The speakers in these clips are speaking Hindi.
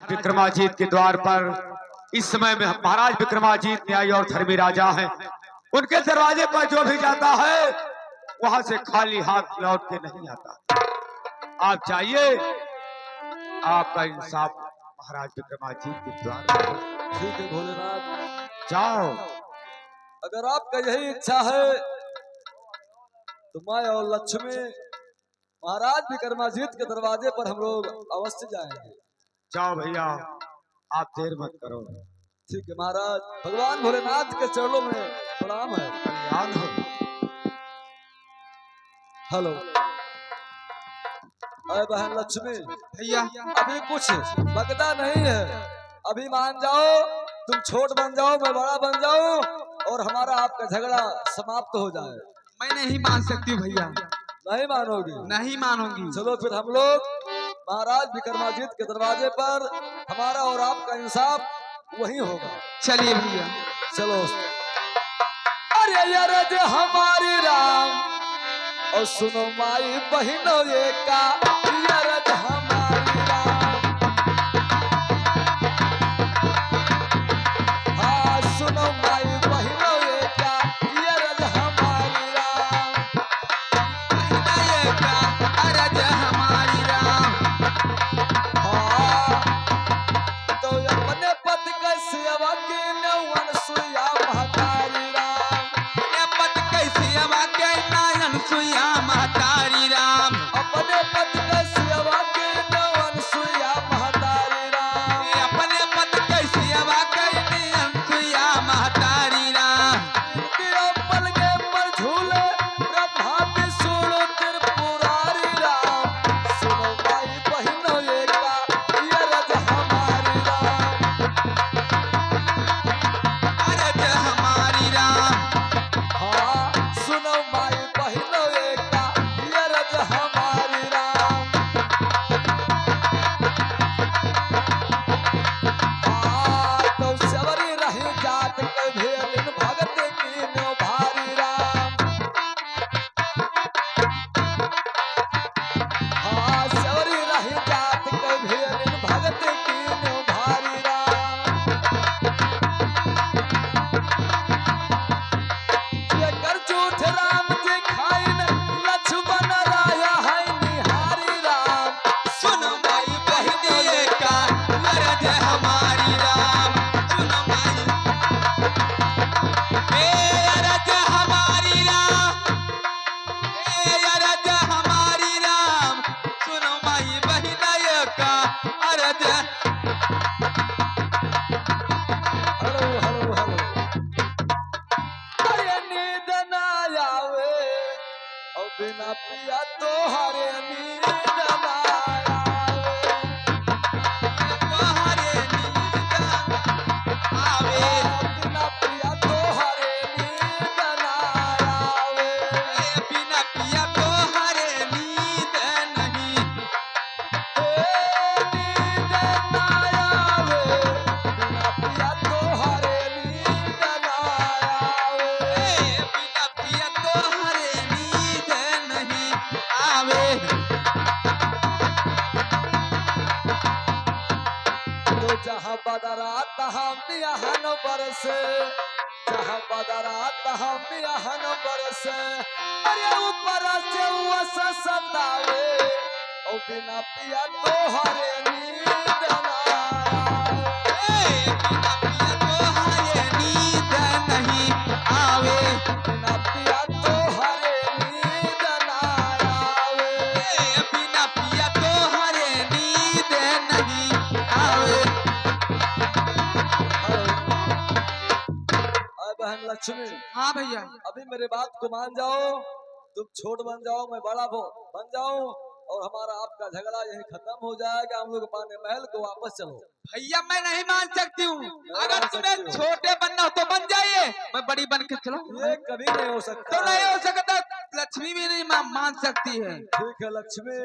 विक्रमाजीत के द्वार पर इस समय में महाराज विक्रमाजीत न्यायी और धर्मी राजा हैं। उनके दरवाजे पर जो भी जाता है वहां से खाली हाथ लौट के नहीं आता। आप जाइए, आपका इंसाफ महाराज विक्रमाजीत के द्वार पर। ठीक है भोलेनाथ, जाओ। अगर आपका यही इच्छा है तो मैं और लक्ष्मी महाराज विक्रमाजीत के दरवाजे पर हम लोग अवश्य जाएंगे। जाओ भैया, आप देर मत करो। ठीक है महाराज, भगवान भोलेनाथ के चरणों में प्रणाम है। कल्याण हो। हेलो, अरे बहन लक्ष्मी, भैया अभी कुछ लगता नहीं है, अभी मान जाओ, तुम छोट बन जाओ मैं बड़ा बन जाऊं और हमारा आपका झगड़ा समाप्त हो जाए। मैं नहीं मान सकती हूँ भैया, नहीं मानोगी? नहीं मानूंगी। चलो फिर हम लोग महाराज विक्रमाजीत के दरवाजे पर हमारा और आपका इंसाफ वही होगा। चलिए भैया। चलो। अरे यार हमारी राम और सुनो माई बहनों ये का यार हमारी राम। हाँ सुनो माई बहनों ये का यार हमारी राम। ये का अरज हमारी राम। हाँ तो अपने पति का सेवा के नौवन सुया महतारी राम। ये पत कैसी हवा के नायन सुया महतारी राम। अपने पति का सेवा के नौवन सुया महतारी राम। ये अपने पत कैसी हवा के नायन सुया महतारी राम। तेरा पलके पर झूले ब्रह्मा विष्णु त्रिपुरारी राम। सुनो भाई बहनों ये का ये रज हमारी राम। अरज हमारी राम। हाँ सुनो भाई बहनों ये का ये रज हमारी राम। हाँ तो सवरी रही जात के भेलिन भगत की नो भारी राम। हाँ सवरी रही जात के भेलिन भगत की नो भारी राम। ये कर झूठ राम जी खाइन लक्ष्मण राया है निहारी राम। सुनो माई बहनिए का अरज हमारी राम। सुनो माई ए अरज हमारी राम। ए अरज हमारी राम। सुनो माई बहनिए का अरज। Hello hello hello. अरे नींद ना आवे और बिना पिया तो हरे नींद ना आवे। तोहरे नींद आवे। बिना पिया तो हरे नींद ना आवे। ए बिना पिया तोहरे नींद नहीं। नींद ना आवे बिना पिया तो हरे नींद ना आवे। ए बिना पिया तोहरे नींद नहीं आवे। तो जहाँ बदरात हम यहन बरसे, जहाँ बदरात हम यहन बरसे, अरे ऊपर से वस सतावे और बिना पिया तो हरे नींद ना आवे। ए बिना पिया तोहरे नींद नहीं आवे। बिना पिया तो हरे नींद ना आवे। ए बिना पिया तोहरे नींद नहीं आवे। अरे बहन लक्ष्मी, हाँ भैया। अभी मेरे बात को मान जाओ, तुम छोट बन जाओ मैं बड़ा बन जाऊं और हमारा आपका झगड़ा यही खत्म हो जाएगा। हम लोग अपने महल को वापस चलो। भैया मैं नहीं मान सकती हूँ। अगर मान तुम्हें सकती हो। छोटे बनना हो तो बन जाइए, मैं बड़ी बन के चलो। ये कभी नहीं हो सकता। तो नहीं हो सकता, लक्ष्मी भी नहीं मान सकती है। ठीक है लक्ष्मी,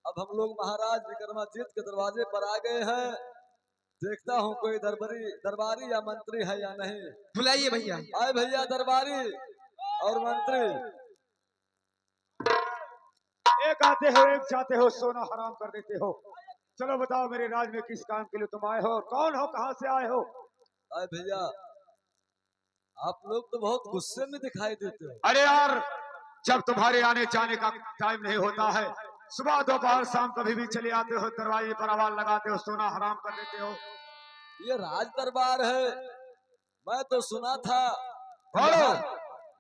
अब हम लोग महाराज विक्रमाजीत के दरवाजे पर आ गए हैं। देखता हूँ कोई दरबारी या मंत्री है या नहीं। बुलाइए भैया। आए भैया दरबारी और मंत्री। एक आते हो एक जाते हो, सोना हराम कर देते हो। चलो बताओ मेरे राज में किस काम के लिए तुम आए हो, कौन हो, कहां से आए हो? अरे भैया, आप लोग तो बहुत गुस्से में दिखाई देते हो। अरे यार, जब तुम्हारे आने जाने का टाइम नहीं होता है, सुबह दोपहर शाम कभी भी चले आते हो, दरवाजे पर आवाज लगाते हो, सोना हराम कर देते हो। ये राज दरबार है। मैं तो सुना था बोलो। यहाँ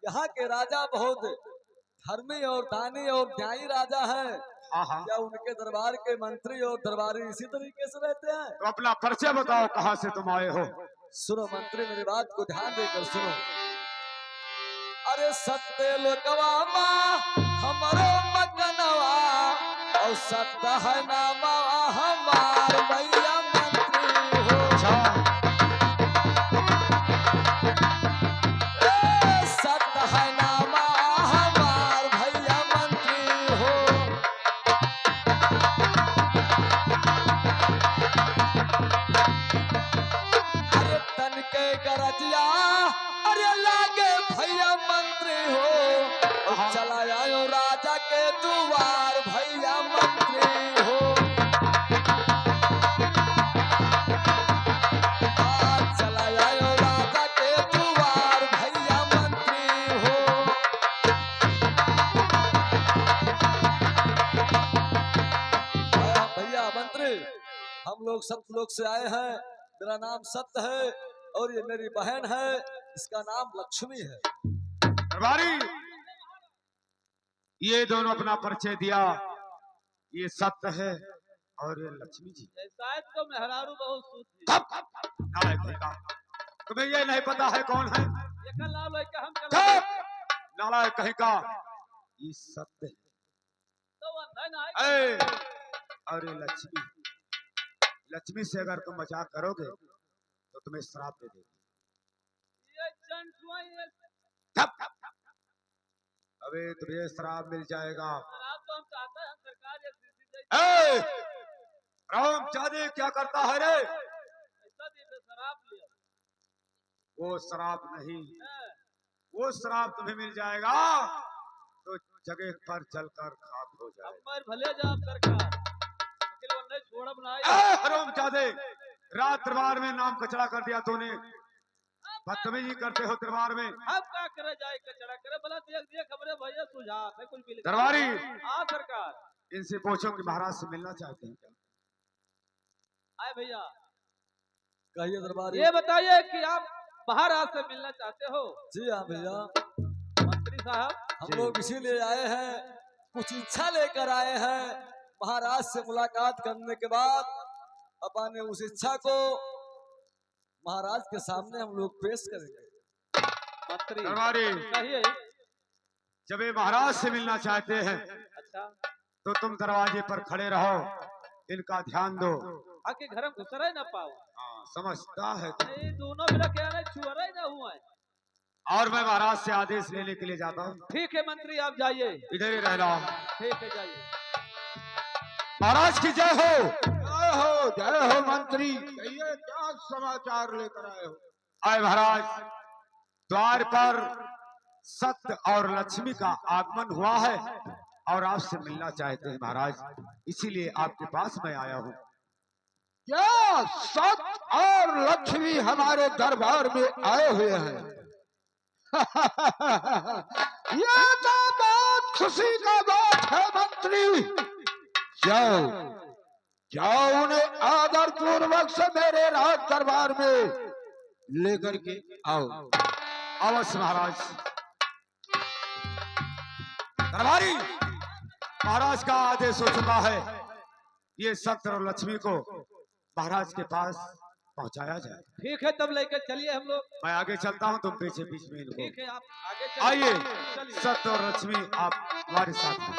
यहाँ के राजा बहुत धर्मी और दानी और न्यायी राजा हैं। हाँ हाँ, क्या उनके दरबार के मंत्री और दरबारी इसी तरीके से रहते हैं? तो अपना परिचय बताओ, कहां से तुम आए हो? सुनो मंत्री, मेरी बात को ध्यान देकर सुनो। अरे सत्य लोकवा माँ हमारो मगनवा और सत्य है नामा हमार भैया मंत्री हो। अच्छा, सत्य है नामा हमार भैया मंत्री हो। अरे तन के गरजिया अरे लागे भैया मंत्री हो। चला आयो राजा के दुआर भैया मंत्री हो। चला आयो राजा के दुआर भैया मंत्री हो। भैया मंत्री, हम लोग सतलोक से आए हैं। मेरा नाम सत्य है और ये मेरी बहन है, इसका नाम लक्ष्मी है। दरबारी, ये दोनों अपना परिचय दिया। ये सत्य है और ये लक्ष्मी जी। शायद तो मेहरारू बहुत सूत नालायक कहेगा, तुम्हें ये नहीं पता है कौन है? ये कल लाल है कि हम कल नालायक कहेगा, ये सत्य है तो अंधन है। और ये लक्ष्मी। लक्ष्मी से अगर तुम मजाक करोगे तो तुम्हें श्राप दे देगी। ये चंचुआ ये अबे तुम्हें श्राप मिल जाएगा। शराब तो हम चाहते हैं, सरकार ये सीसी दे राम जाने क्या करता है रे? ऐसा दे दे शराब लिया वो श्राप नहीं, है। वो श्राप तुम्हें मिल जाएगा तो जगह पर जलकर खाक हो जाएगा। हमार भले जाब सरकार लेकिन वो नहीं छोड़ब ना। हराम जादे, रात दरबार में नाम कचड़ा कर दिया तूने। बदतमीजी करते हो दरबार में। अब क्या करे जाए कचड़ा करे भला देख देख हमरे भैया सुझाव है कुछ भी लिखा। दरबारी, हाँ सरकार। इनसे पूछो कि महाराज से मिलना चाहते हैं क्या? आए भैया, कहिए दरबारी। ये बताइए कि आप महाराज से मिलना चाहते हो? जी हाँ भैया, मंत्री साहब, हम लोग इसीलिए आए हैं, कुछ इच्छा लेकर आए हैं। महाराज से मुलाकात करने के बाद अपने उस इच्छा को महाराज के सामने हम लोग पेश करेंगे। मंत्री दरबारी, कहिए। जब ये महाराज से मिलना चाहते हैं अच्छा, तो तुम दरवाजे पर खड़े रहो, इनका ध्यान दो। आके घर में घुस रहे ना पाओ। हाँ, समझता है ये दोनों मिला क्या नहीं छुआ रहे ना हुआ है। और मैं महाराज से आदेश लेने के लिए जाता हूँ। ठीक है मंत्री, आप जाइए। इधर ही रहना। ठीक है, जाइए। महाराज की जय हो। जय हो मंत्री। कहिए क्या समाचार लेकर आए हो? आए महाराज, द्वार पर सत्य और लक्ष्मी का आगमन हुआ है और आपसे मिलना चाहते हैं महाराज, इसीलिए आपके पास मैं आया हूँ। क्या सत्य और लक्ष्मी हमारे दरबार में आए हुए हैं? ये तो बहुत खुशी का बात है मंत्री। जाओ जाओ, उन्हें आदर पूर्वक से मेरे राज दरबार में लेकर के आओ। अवश्य महाराज। दरबारी, महाराज का आदेश हो चुका है, ये सत्य और लक्ष्मी को महाराज के पास पहुंचाया जाए। ठीक है, तब लेकर चलिए हम लोग। मैं आगे चलता हूं, तुम पीछे बीच में इनको। ठीक है, आप आगे आइए, चलिए। सत्य और लक्ष्मी आप हमारे साथ हैं।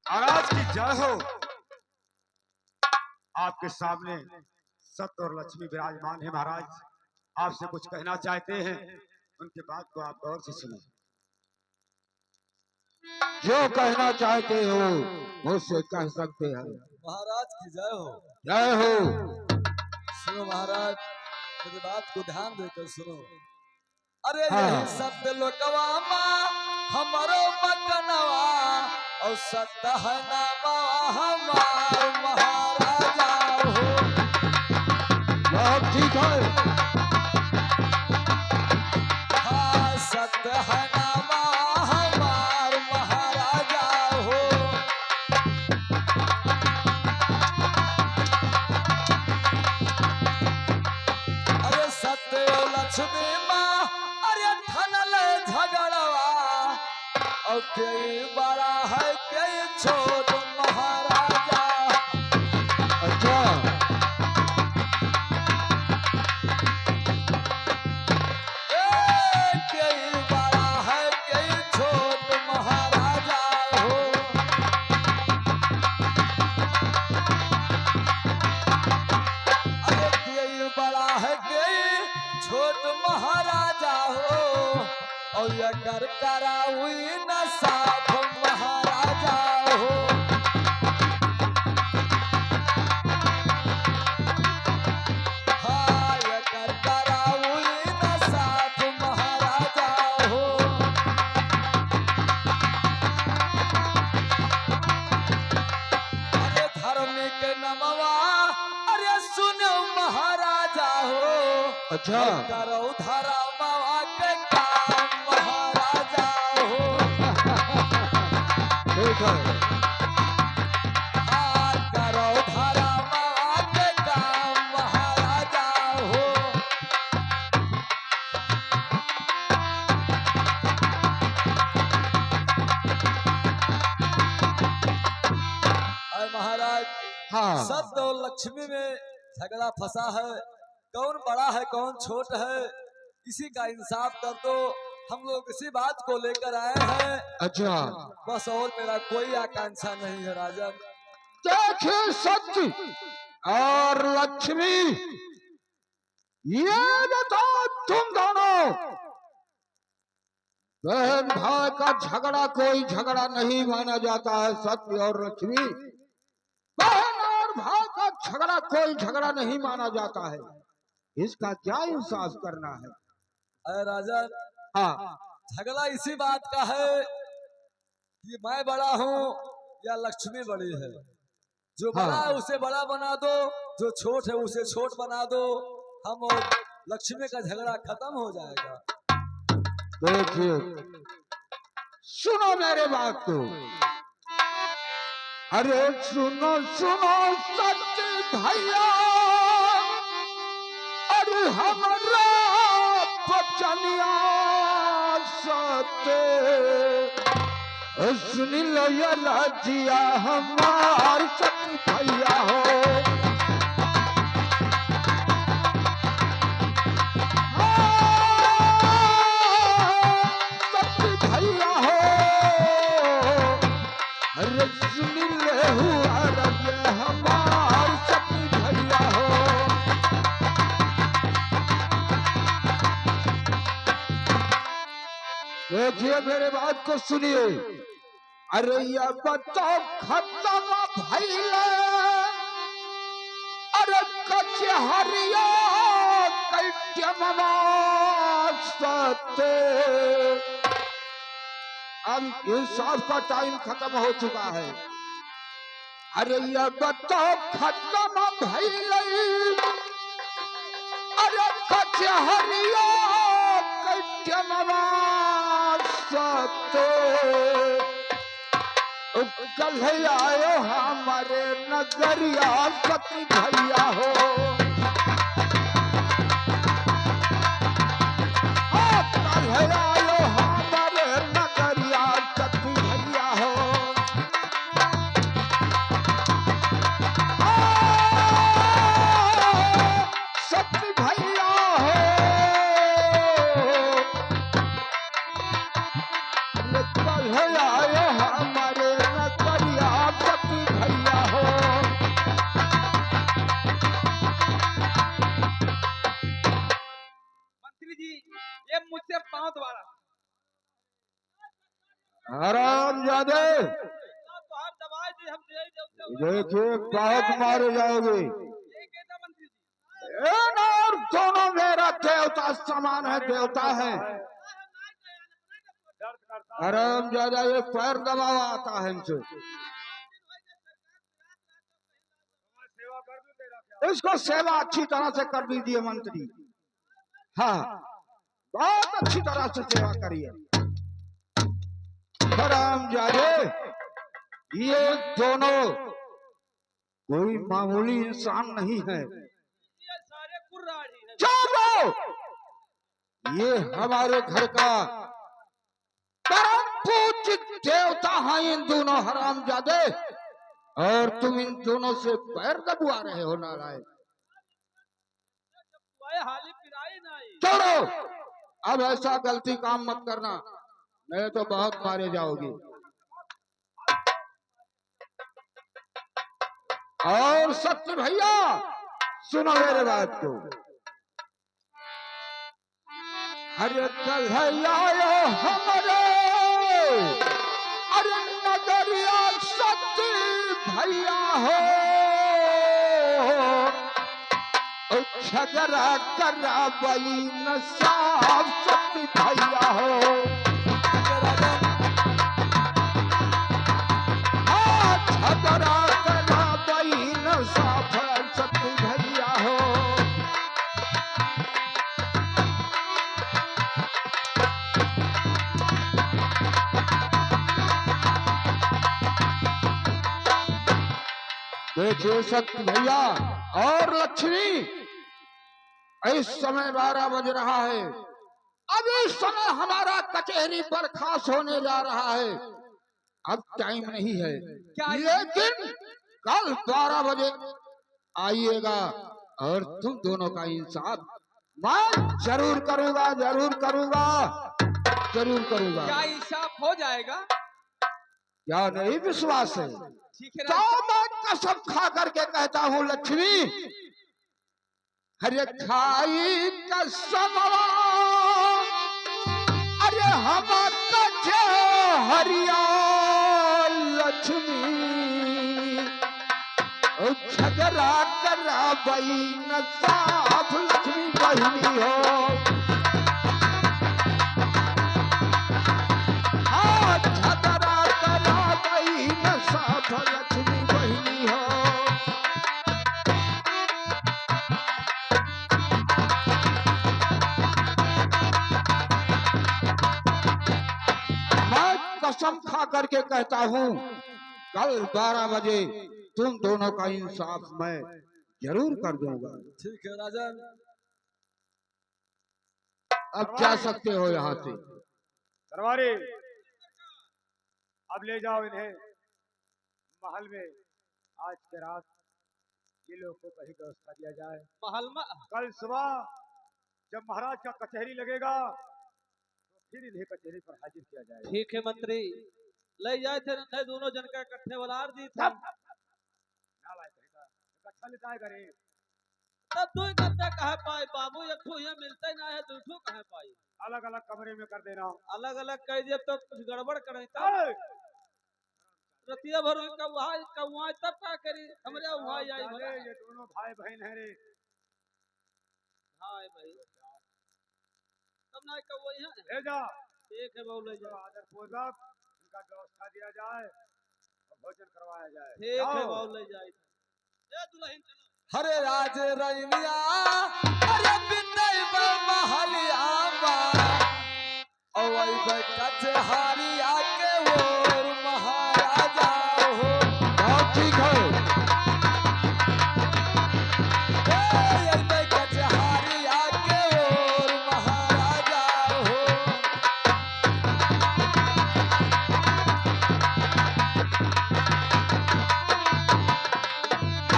महाराज की जय हो। आपके सामने सत्य और लक्ष्मी विराजमान है। महाराज आपसे कुछ कहना चाहते हैं, उनके बात को आप गौर से सुनो। जो कहना चाहते हो मुझसे कह सकते हैं। महाराज की जय हो। जय हो। सुनो महाराज, मेरी बात को ध्यान देकर सुनो। अरे हाँ। यही सत्य लोकवा माँ हमारो मकनवा और सत्य है नामा हमार महाराजा हो। बहुत ठीक है। हाँ, सत्य है नामा हमार महाराजा हो। अरे सत्य और लक्ष्मी माँ अरे ठनल झगड़वा और कई बड़ा है कई छोट महाराजा। अच्छा। कई बड़ा है कई छोट महाराजा हो। अरे कई बड़ा है कई छोट महाराजा हो और ये कर कराउई न साफ महाराजा हो। हाँ, ये कर कराउई न साफ महाराजा हो। अरे धार्मिक नमवा अरे सुनो महाराजा हो। अच्छा। करो धरा मावा के काम महाराजा हो। ठीक है। हाँ, करो धरा मावा के काम महाराजा हो। अरे महाराज, हाँ। सत्य और लक्ष्मी में झगड़ा फंसा है। कौन बड़ा है कौन छोट है इसी का इंसाफ कर दो। हम लोग इसी बात को लेकर आए हैं। अच्छा। बस और मेरा कोई आकांक्षा नहीं है राजन। देखिए सत्य और लक्ष्मी, ये बताओ तुम दोनों बहन भाई का झगड़ा कोई झगड़ा नहीं माना जाता है। सत्य और लक्ष्मी, बहन और भाई का झगड़ा कोई झगड़ा नहीं माना जाता है। इसका क्या इंसाफ करना है? अरे राजन, हाँ। झगड़ा इसी बात का है कि मैं बड़ा हूँ या लक्ष्मी बड़ी है। जो बड़ा हाँ। है उसे बड़ा बना दो, जो छोट है उसे छोट बना दो। हम और लक्ष्मी का झगड़ा खत्म हो जाएगा। देखिए सुनो मेरे बात को। अरे सुनो सुनो सत्य भैया, अरे हमारा बचनिया सत्य सुनी लो ये लजिया हमार सत्य भैया हो। देखिए मेरे बात को सुनिए। अरे ये बताओ खत्म भइले, अरे कचहरिया कैट्यमवा सत्य। अब इंसाफ का टाइम खत्म हो चुका है। अरे ये बताओ खत्म भइले, अरे कचहरिया कैट्यमवा सत्य। कल आयो हमारे नगरिया सती भैया हो। कल आयो हमारे नगरिया सती भैया हो। सती भैया हो। कल आयो हमारे नगरिया सती भैया हो। मंत्री जी, ये मुझसे 5 द्वारा हरामजादे, तो हर दवाई दी हम दे देवते देखिए बहुत मारे जाओगे। ये कहता मंत्री जी इन और दोनों मेरा देवता समान है, देवता है। हरामजादा ये पैर दबावा आता है इनसे। इसको सेवा अच्छी तरह से कर दीजिए मंत्री। हाँ, बहुत अच्छी तरह से सेवा करिए। हरामजादे, ये दोनों कोई मामूली इंसान नहीं है। ये सारे कुर्राड़ी हैं चलो, ये हमारे घर का परम पूजित देवता हैं इन दोनों हरामजादे, और तुम इन दोनों से पैर दबवा रहे हो नारायण। वाए हाली पिराई नहीं छोड़ो, अब ऐसा गलती काम मत करना, नहीं तो बहुत मारे जाओगे। और सत्य भैया सुनो मेरे बात को। अरे कल आयो हमारे, अरे नगरिया सत्य भैया हो, झगड़ा करा बई न साफ सत्य भैया हो। झगड़ा करा बई न साफ सत्य भैया हो। देखिए सत्य भैया और लक्ष्मी, इस समय 12 बज रहा है। अब इस समय हमारा कचहरी पर खास होने जा रहा है। अब टाइम नहीं है, लेकिन कल 12 बजे आइएगा और तुम दोनों का इंसाफ मैं जरूर करूंगा, जरूर करूंगा, जरूर करूंगा। क्या इंसाफ हो जाएगा? क्या नहीं विश्वास है? ठीक है तो मैं कसम खा करके कहता हूँ लक्ष्मी, अरे खाई कसम, अरे हम कचे हरिया लक्ष्मी, झगड़ा करा बई न साफ लक्ष्मी बहिनी हो। हाँ, झगड़ा करा बई न साफ लक्ष्मी बहिनी हो। मैं कसम खा करके कहता हूँ कल 12 बजे तुम दोनों का इंसाफ मैं जरूर कर दूंगा। ठीक है राजन। अब जा सकते हो यहाँ से। दरबारी, अब ले जाओ इन्हें महल में। आज के रात ये लोग को कहीं व्यवस्था दिया जाए। महल में कल सुबह जब महाराज का कचहरी लगेगा तो फिर इन्हें कचहरी पर हाजिर किया जाएगा। ठीक है मंत्री, ले जाए थे नहीं दोनों जन का इकट्ठे वलार दी था। नालायक कहेगा, इकट्ठा लेता है करे। तब तू इकट्ठा कहे पाई बाबू, एक ठो यहाँ मिलता ही ना है, दूठो कहे पाई। अलग अलग कमरे में कर देना। अलग अलग कह दिए तो कुछ गड़बड़ करे तब रतिया भर कौआ तब का करी हमरे वहाँ आई अरे ये दोनों भाई बहन है रे। हाय भाई तब ना कौआ यहाँ ले जा, ठीक है बाबू ले जाओ। आदर पूर्वक इनका व्यवस्था दिया जाए और भोजन करवाया जाए। ठीक है जाओ। बाबू ले जाए। ए दुल्हन चलो। हरे राज रैनिया, अरे बिनय महलिया बा, ओई कचहरिया के ओर महाराजा हो। बहुत ठीक है। कचहरिया के ओर महाराजा हो।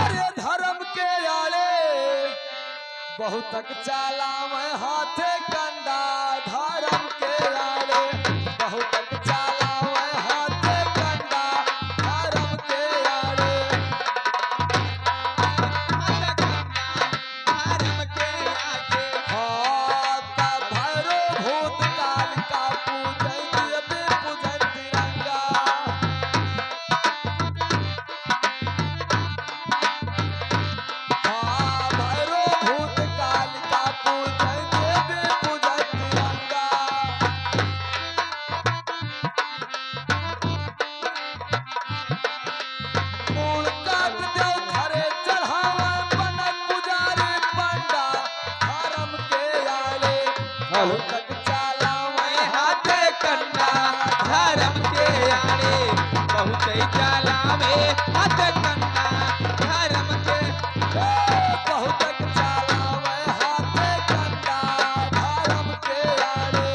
अरे धर्म के आड़े बहुतक चाला मैं हाथे कंडा, धर्म के आड़े बहुतक चाला मैं हाथे कंडा, धर्म के आड़े धर्म के आगे हाथ भैरो भूत काल का पूजन पूजन बहुत तक चालावे हाथ कंडा धर्म के आड़े बहुत ही चलावे हाथ कंडा धर्म के बहुत तक चालावे हाथ कंडा धर्म के आड़े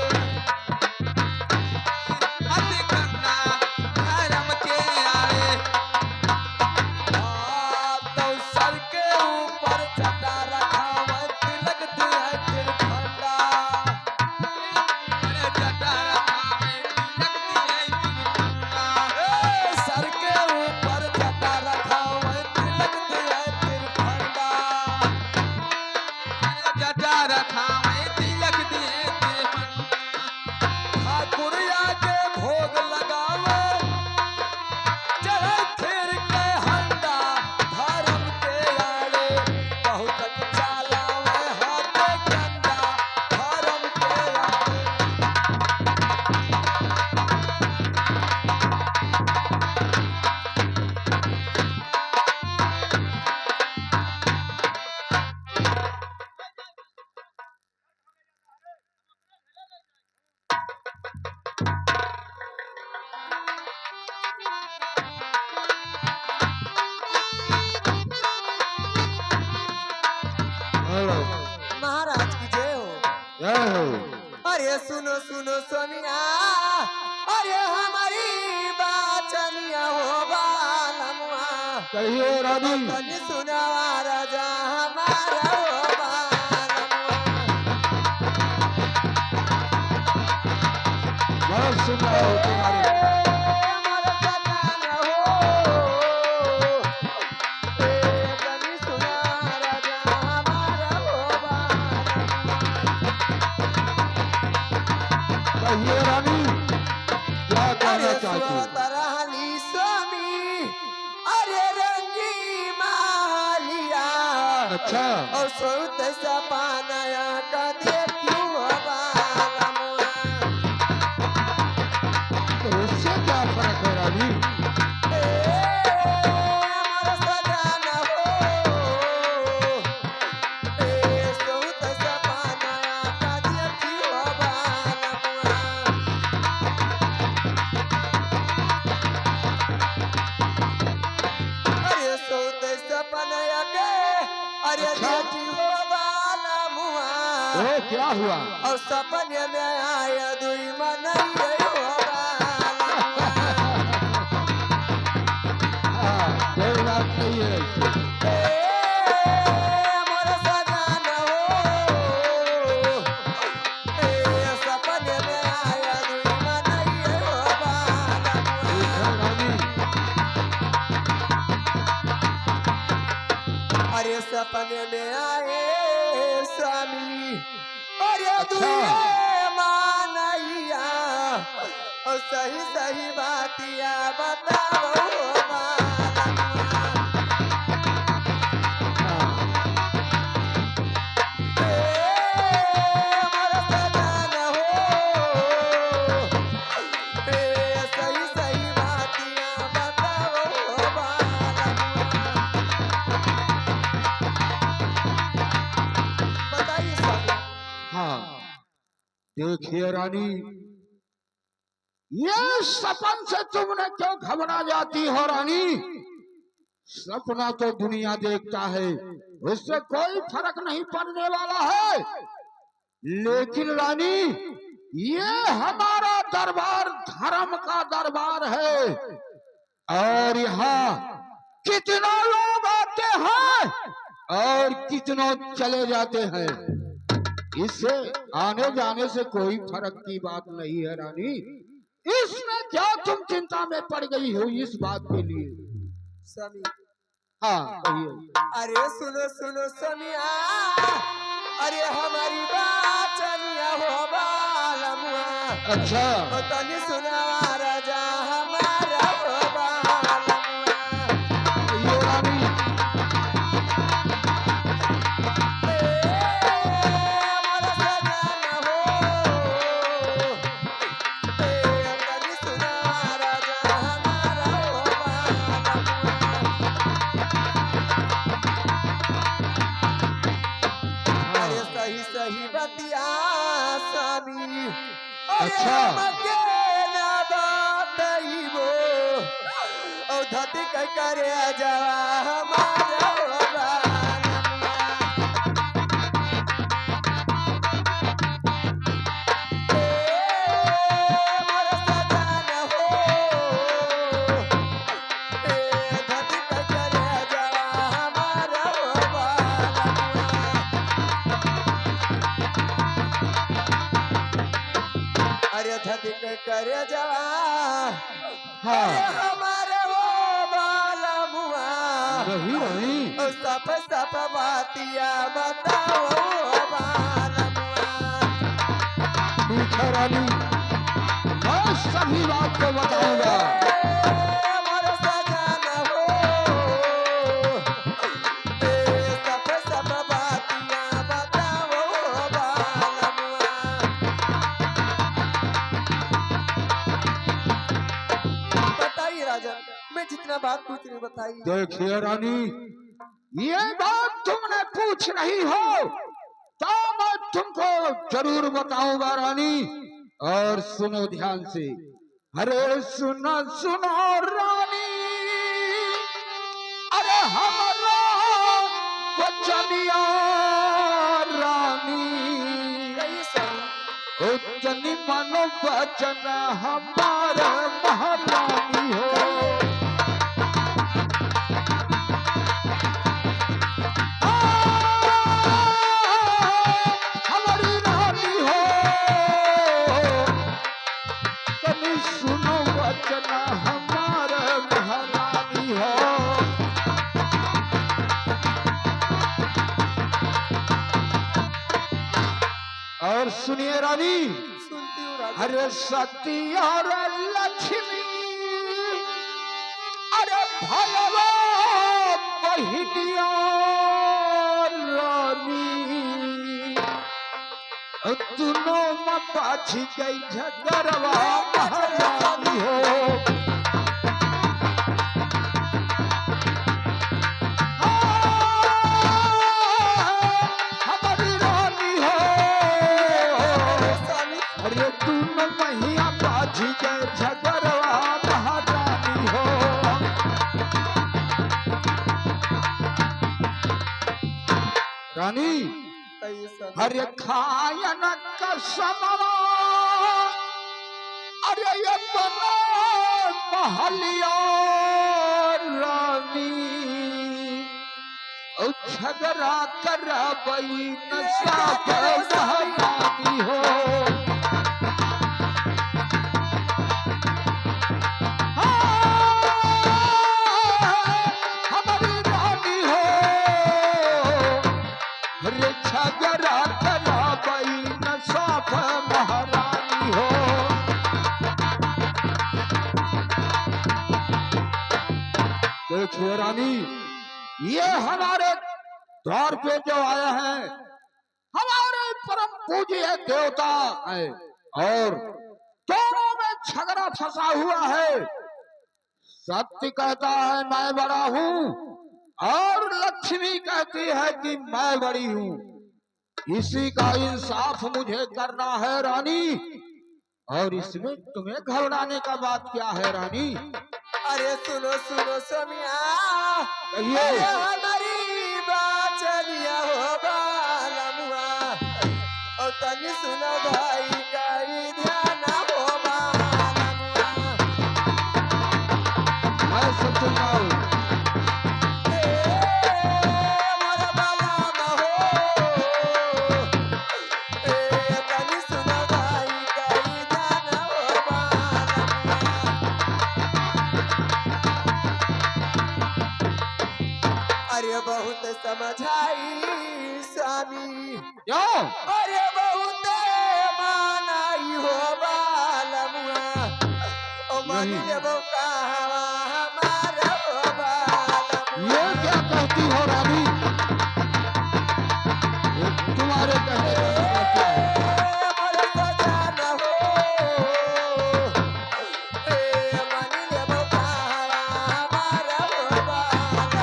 हाथ कंडा धर्म के आड़े तो सर के ऊपर चटा रखावे तिलक दिया तिरखंडा अरे जटा रखावे लगती है तिरखंडा सर के ऊपर चटा रखावे तिलक दिया तिरखंडा अरे जटा रखावे तिलक दिए तिरखंडा ठाकुरिया के भोग लगावे चढ़े खीर के हंडा धर्म के आड़े बहुत तक चालावे हाथ कंडा धर्म के आड़े हेलो महाराज की जय हो जय हो अरे सुनो सुनो सोनिया अरे हमारी बाचनिया हो बालमुआ कहिए रानी तनी सुना राजा हमारा हो बालमुआ बहुत सुन रहा हूँ तुम्हारी हमारा सजना हो तनी सुना राजा हमारा हो बालमुआ कहिए रानी क्या कहना अरे चाहती हो? तरहली स्वामी अरे रंगी मालिया अच्छा और सोत सपानया का देखियो बालमुआ तो उससे क्या फर्क है रानी हमारा सजना हो सोत सपानया का देखियो बालमुआ अरे सोत सपनया के अरे अच्छा। देखियो बालमुआ ओ क्या हुआ और सपने में आया दुई मनैया हो बालमुआ हाँ, कोई बात नहीं है मोर सजना हो सपने में आया दुई मनैया हो बालमुआ रानी अरे सपने में आए स्वामी अरे अच्छा। दुए मानैया और सही सही बातिया बताओ बालमुआ हाँ, मोर सजना हो सही सही बातिया बताओ बालमुआ बताइए स्वामी हाँ देखिए रानी ये सपन से तुमने क्यों घबरा जाती हो रानी सपना तो दुनिया देखता है उससे कोई फर्क नहीं पड़ने वाला है लेकिन रानी ये हमारा दरबार धर्म का दरबार है और यहाँ कितना लोग आते हैं और कितनों चले जाते हैं इससे आने जाने से कोई फर्क की बात नहीं है रानी इसमें क्या तुम चिंता में पड़ गई हो इस बात के लिए स्वामी हाँ कहिए अरे सुनो सुनो समिया अरे हमारी बाचनिया हो बालमुआ अच्छा ओ तनी सुना राजा हमारा हो बालमुआ ये रानी मोर सजना हो तनी सुना राजा हमारा हो बालमुआ अरे सही सही बतिया अच्छा। हमके ना बताइबो ओ धती के करे जावा हमारा बालमुआ करे जवा हाँ। हमारे वो बालमुआ रही रही सप सप बातिया बताओ बालमुआ ठीक है रानी, मैं सभी बात को बताऊंगा। हमार सजन हो सप सप बातिया बताओ बालमुआ बताइए राजा, मैं जितना बात पूछ रही बताइए। देखिए रानी, ये बात तुमने पूछ रही हो तो मैं तुमको जरूर बताऊंगा रानी। और सुनो ध्यान से, अरे सुनो सुनो रानी, अरे हमारा बचनिया रानी, उतनी मनो बचन हमारा महारानी हो। हमारी रानी हो, तनी सुनो वचन हमारा महारानी हो। और सुनिए रानी, सुनती हूँ राजा। अरे सती और लक्ष्मी, अरे भैया बहिनिया रानी, दोनों में पाछ गई झगड़वा महारानी हो। हमारी रानी हो, अरे दोनों महिया पाछ गए झगड़वा महारानी हो। रानी, अरे खायन कसमवा, अरे ये बना महलिया रानी, और झगड़ा करबई नशा के महारानी हो। हमारी रानी हो, अरे झगड़ा करबई नशा के महारानी हो। देखिए रानी, ये हमारे द्वार पे जो आए हैं हमारे परम पूज्य देवता है, और दोनों में झगड़ा फंसा हुआ है। सत्य कहता है मैं बड़ा हूँ, और लक्ष्मी कहती है कि मैं बड़ी हूँ। इसी का इंसाफ मुझे करना है रानी। और इसमें तुम्हें घबराने का बात क्या है रानी? अरे सुनो सुनो समिया, कहिए। अरे हमारी बात चलिया हो बालमुआ, और तनी सुनो भाई करी ध्यान हो बालमुआ। मैं सब सुनता हूँ। मोरा बालमा हो, तनी सुनो भाई करी ध्यान हो बालमुआ। अरे बहुत समझाई स्वामी, क्यों? अरे बहुत मानाई हो बालमुआ, ओ मानी नहीं। लेबो कहावा हमारा हो बालमुआ। ये क्या कहती हो रानी? ये तुम्हारे कहने का मतलब क्या है? मोर सजन हो, मानी लेबो कहावा हमारा हो बालमुआ।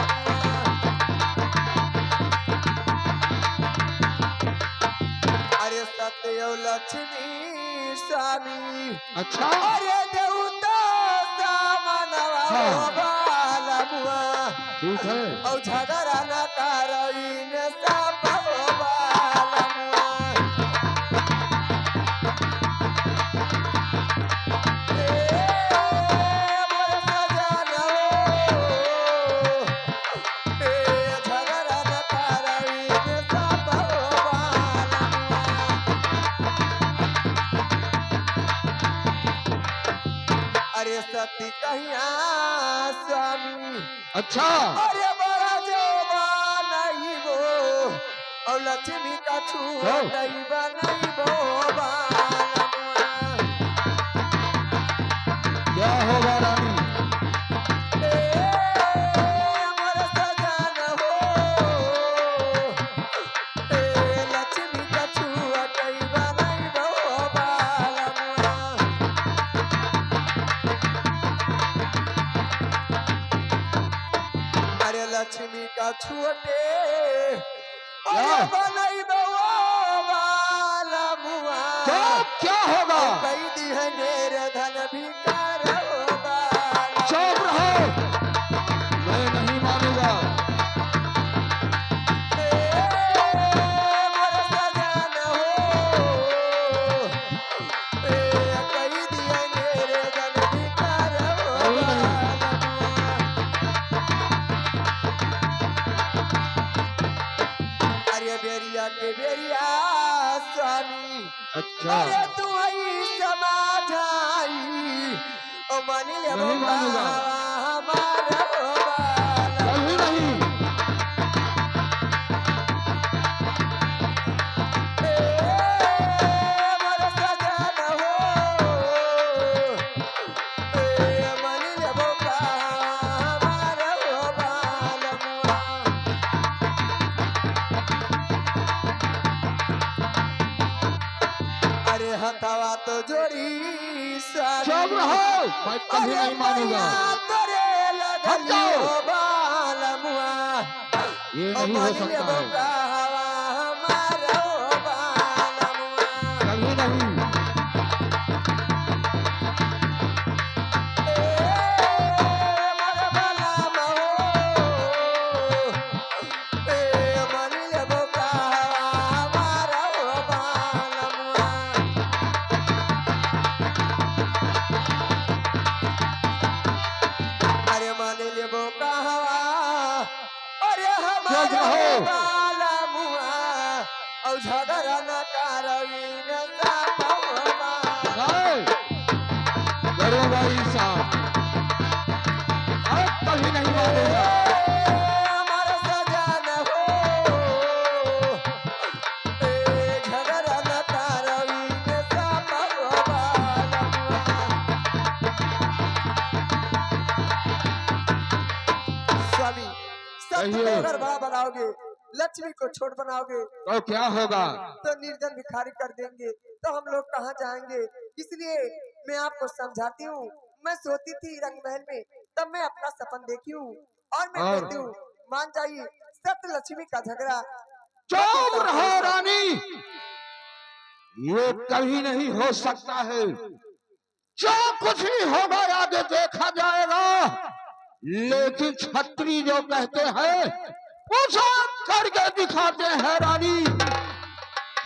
अरे सत्य लक्ष्मी स्वामी अच्छा अरे देवता सामनवा हाँ। बालमुआ ठीक है और झगड़ा न करवीन सब बालमुआ मोर सजन झगड़ा न करवीन सब बालमुआ अरे सती कहिया स्वामी अच्छा अरे बड़ा जवान नहीं वो और लक्ष्मी का छुआ नहीं बनाई वो बालमुआ क्या होगा रानी मोर सजन हो लक्ष्मी का छुआ नहीं बनाई वो बालमुआ अरे लक्ष्मी का छुटे अरे बनाई वो बालमुआ क्या होगा कई दी है ढेर धन भिकार हो बालमुआ चुप रहो मैं नहीं मानूंगा मोर सजन हो कई दी है ढेर धन भिकार हो बालमुआ अरे बेरिया के बेरिया स्वामी अच्छा अरे तू आई समाधाई ओ मान ले नहीं मानूंगा। हमारा ओ बालमुआ कभी नहीं मोर सजन हो मान ले हमारा ओ बालमुआ अरे हथवा तो जोड़ी स्वामी चुप रहो मैं कभी नहीं मानूंगा तोरे हट जाओ। लगलियो बालमुआ ये ओ नहीं हो मान ले सकता है हमारा ओ बालमुआ कभी नहीं मोर बालम हो मान ले हमारा ओ बालमुआ अरे मान लेबो कहवा अरे हमारा रहो। बालमुआ और झगड़ा न करवीन सापवा नहीं करूंगा इंसान अब कभी नहीं मानूंगा हमारा सजन हो झगड़ा न करवीन सापवा बालमुआ स्वामी सब कहिए। अगर बड़ा बनाओगे लक्ष्मी को छोट बनाओगे तो क्या होगा तो निर्धन भिखारी कर देंगे तो हम लोग कहाँ जाएंगे इसलिए मैं आपको समझाती हूँ मैं सोती थी रंग महल में तब मैं अपना सपन देखी हूँ और मैं और? कहती हूँ मान जाइए सत्य लक्ष्मी का झगड़ा चुप रहो रानी ये कभी नहीं हो सकता है जो कुछ भी होगा आगे देखा जाएगा लेकिन छत्री जो कहते हैं वो सब करके दिखाते हैं रानी